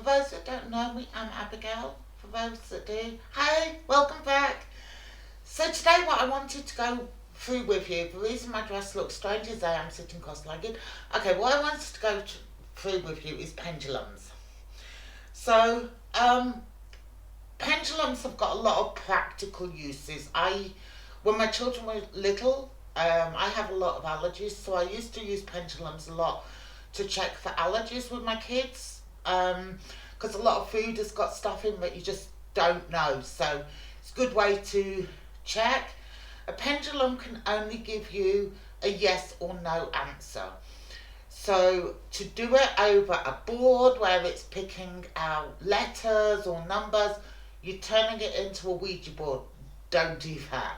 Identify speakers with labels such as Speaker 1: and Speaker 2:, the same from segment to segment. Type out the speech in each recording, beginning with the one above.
Speaker 1: those that don't know me, I'm Abigail. For those that do, hey, welcome back. So today what I wanted to go through with you, the reason my dress looks strange is I am sitting cross-legged. Okay, what I wanted to go through with you is pendulums. So, pendulums have got a lot of practical uses. When my children were little, I have a lot of allergies, so I used to use pendulums a lot to check for allergies with my kids. Because a lot of food has got stuff in that you just don't know. So it's a good way to check. A pendulum can only give you a yes or no answer. So to do it over a board where it's picking out letters or numbers, you're turning it into a Ouija board. Don't do that.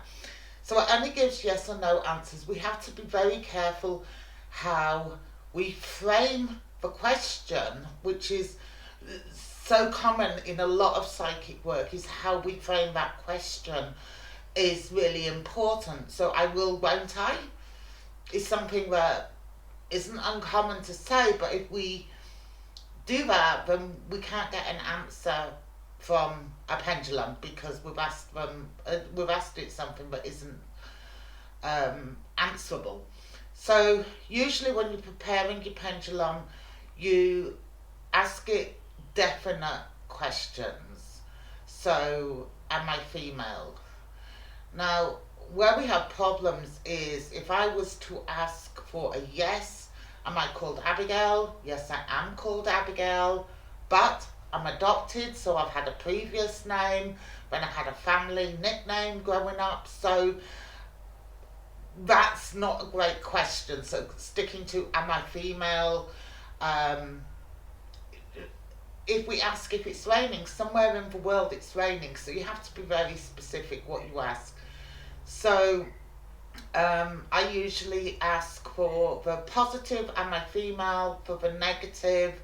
Speaker 1: So it only gives yes or no answers. We have to be very careful how we frame the question, which is so common in a lot of psychic work, is how we frame that question is really important. So I will, won't I, is something that isn't uncommon to say, but if we do that, then we can't get an answer from a pendulum because we've asked it something that isn't answerable. So usually when you're preparing your pendulum, you ask it definite questions. So, am I female? Now, where we have problems is if I was to ask for a yes, am I called Abigail? Yes, I am called Abigail, but I'm adopted, so I've had a previous name, then I had a family nickname growing up, so that's not a great question. So sticking to am I female, if we ask if it's raining, somewhere in the world it's raining, so you have to be very specific what you ask. So I usually ask for the positive, am I female, for the negative,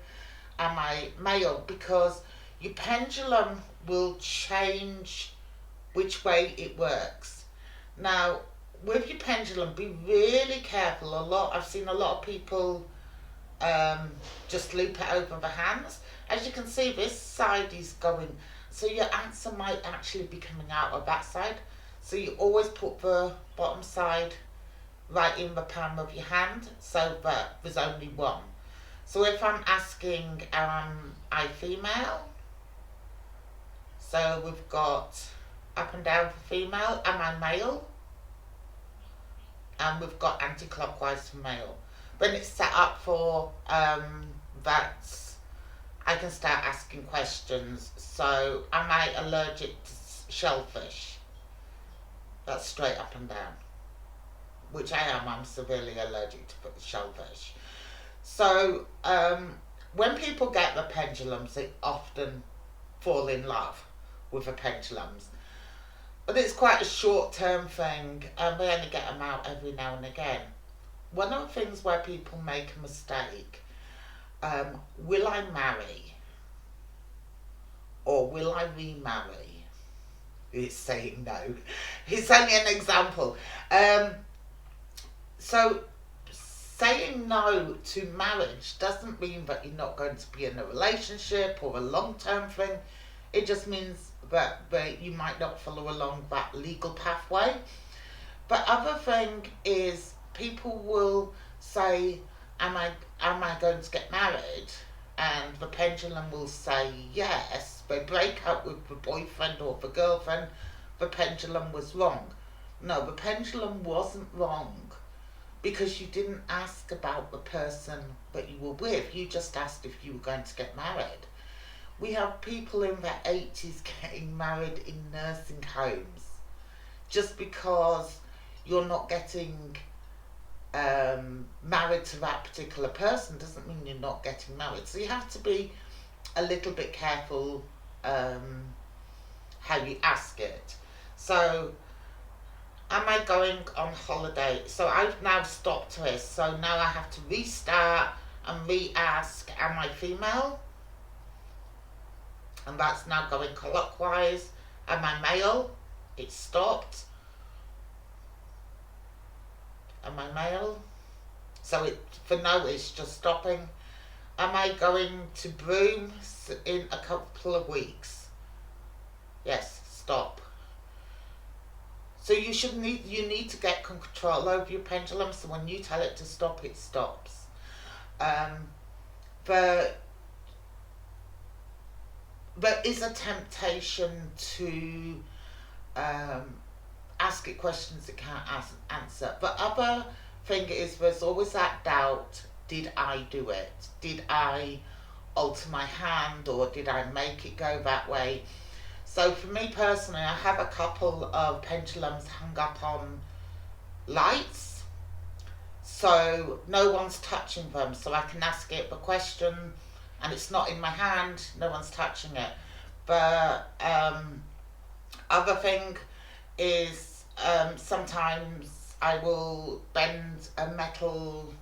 Speaker 1: am I male, because your pendulum will change which way it works. Now, with your pendulum, be really careful. I've seen a lot of people just loop it over the hands. As you can see, this side is going, so your answer might actually be coming out of that side. So you always put the bottom side right in the palm of your hand so that there's only one. So if I'm asking, am I female? So we've got up and down for female. Am I male? And we've got anti-clockwise for male. When it's set up for that, I can start asking questions. So, am I allergic to shellfish? That's straight up and down. Which I am. I'm severely allergic to shellfish. So, when people get the pendulums, they often fall in love with the pendulums. But it's quite a short-term thing, and we only get them out every now and again. One of the things where people make a mistake, will I marry? Or will I remarry? It's saying no. It's only an example. So saying no to marriage doesn't mean that you're not going to be in a relationship or a long-term thing. It just means that you might not follow along that legal pathway. But other thing is, people will say, am I going to get married? And the pendulum will say yes. They break up with the boyfriend or the girlfriend. The pendulum was wrong. No, the pendulum wasn't wrong because you didn't ask about the person that you were with. You just asked if you were going to get married. We have people in their 80s getting married in nursing homes just because you're not getting married to that particular person doesn't mean you're not getting married. So you have to be a little bit careful how you ask it. So, am I going on holiday? So I've now stopped this. So now I have to restart and re-ask, am I female? And that's now going clockwise. Am I male? It stopped. Am I male? So for now it's just stopping. Am I going to broom in a couple of weeks? Yes, stop. So you need to get control over your pendulum. So when you tell it to stop, it stops. Um, but there is a temptation to um, ask it questions it can't answer. But other thing is, there's always that doubt: did I do it? Did I alter my hand, or did I make it go that way? So for me personally, I have a couple of pendulums hung up on lights, so no one's touching them. So I can ask it the question, and it's not in my hand. No one's touching it. But other thing is, sometimes I will bend a metal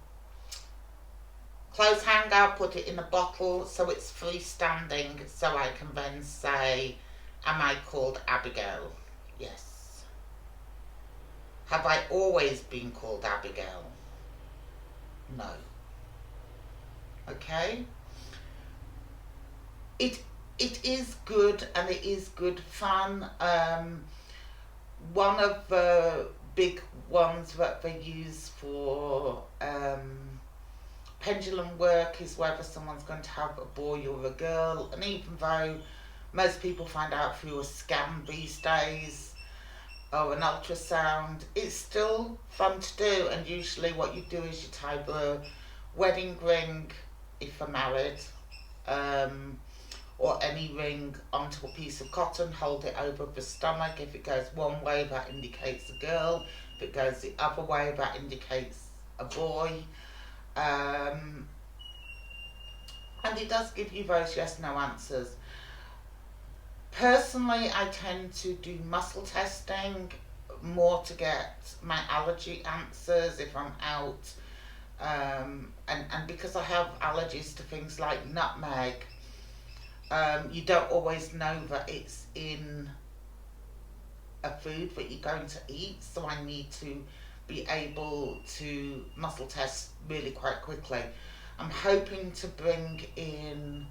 Speaker 1: clothes hanger, put it in a bottle so it's freestanding, so I can then say, am I called Abigail? Yes. Have I always been called Abigail? No. Okay? It is good, and it is good fun. One of the big ones that they use for pendulum work is whether someone's going to have a boy or a girl, and even though most people find out through a scan these days or an ultrasound, it's still fun to do. And usually what you do is you tie the wedding ring, if they're married, or any ring, onto a piece of cotton, hold it over the stomach. If it goes one way, that indicates a girl. If it goes the other way, that indicates a boy. And it does give you those yes/no answers. Personally, I tend to do muscle testing more to get my allergy answers if I'm out. And because I have allergies to things like nutmeg, you don't always know that it's in a food that you're going to eat. So I need to be able to muscle test really quite quickly. I'm hoping to bring in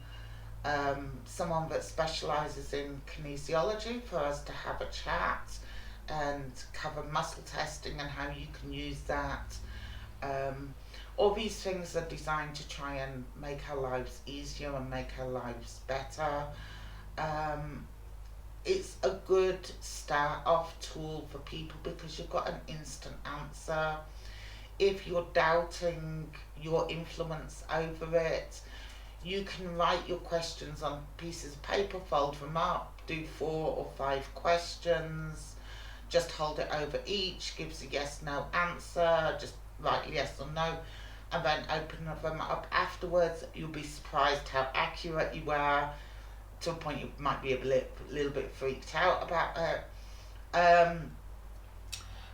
Speaker 1: someone that specialises in kinesiology for us to have a chat and cover muscle testing and how you can use that. All these things are designed to try and make our lives easier and make our lives better. It's a good start off tool for people because you've got an instant answer. If you're doubting your influence over it, you can write your questions on pieces of paper, fold them up, do 4 or 5 questions, just hold it over each, gives a yes/no answer, just write yes or no, and then open them up afterwards. You'll be surprised how accurate you are. To a point you might be a little bit freaked out about it.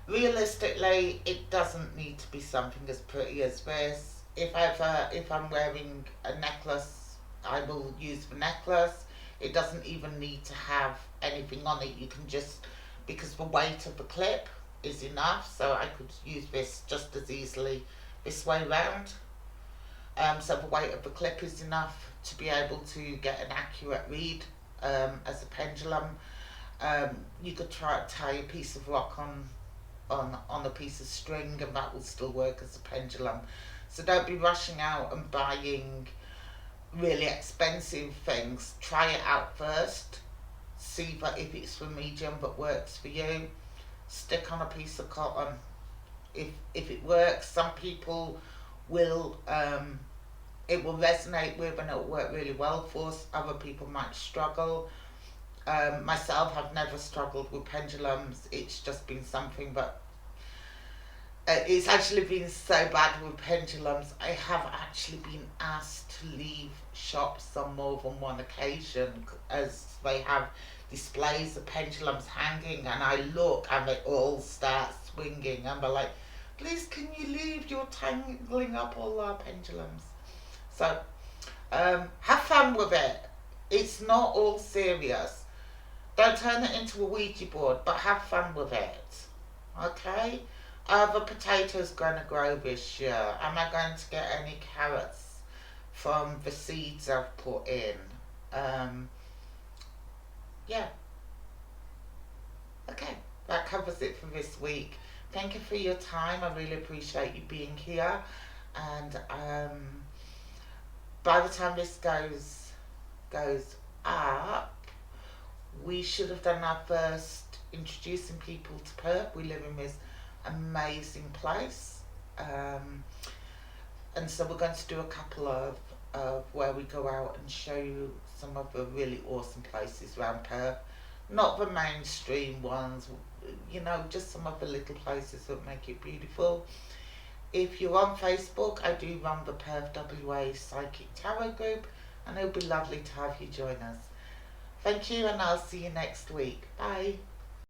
Speaker 1: Realistically, it doesn't need to be something as pretty as this. If I'm wearing a necklace, I will use the necklace. It doesn't even need to have anything on it. You can just, because the weight of the clip is enough, so I could use this just as easily this way round. So the weight of the clip is enough to be able to get an accurate read as a pendulum. You could tie a piece of rock on a piece of string, and that will still work as a pendulum. So don't be rushing out and buying really expensive things. Try it out first. See that if it's the medium that works for you. Stick on a piece of cotton. If it works, some people will it will resonate with and it will work really well for us. Other people might struggle. Myself, I've never struggled with pendulums. It's just been something that it's actually been so bad with pendulums. I have actually been asked to leave shops on more than one occasion as they have displays of pendulums hanging, and I look and they all start swinging, and they're like, please can you leave, you're tangling up all our pendulums. So have fun with it. It's not all serious. Don't turn it into a Ouija board, but have fun with it. Okay? Are the potatoes going to grow this year? Am I going to get any carrots from the seeds I've put in. Um, yeah, okay, that covers it for this week. Thank you for your time. I really appreciate you being here. And by the time this goes up, we should have done our first introducing people to Perth. We live in this amazing place. And so we're going to do a couple of where we go out and show you some of the really awesome places around Perth. Not the mainstream ones, just some of the little places that make it beautiful. If you're on Facebook, I do run the Perth WA Psychic Tarot group, and it would be lovely to have you join us. Thank you, and I'll see you next week. Bye.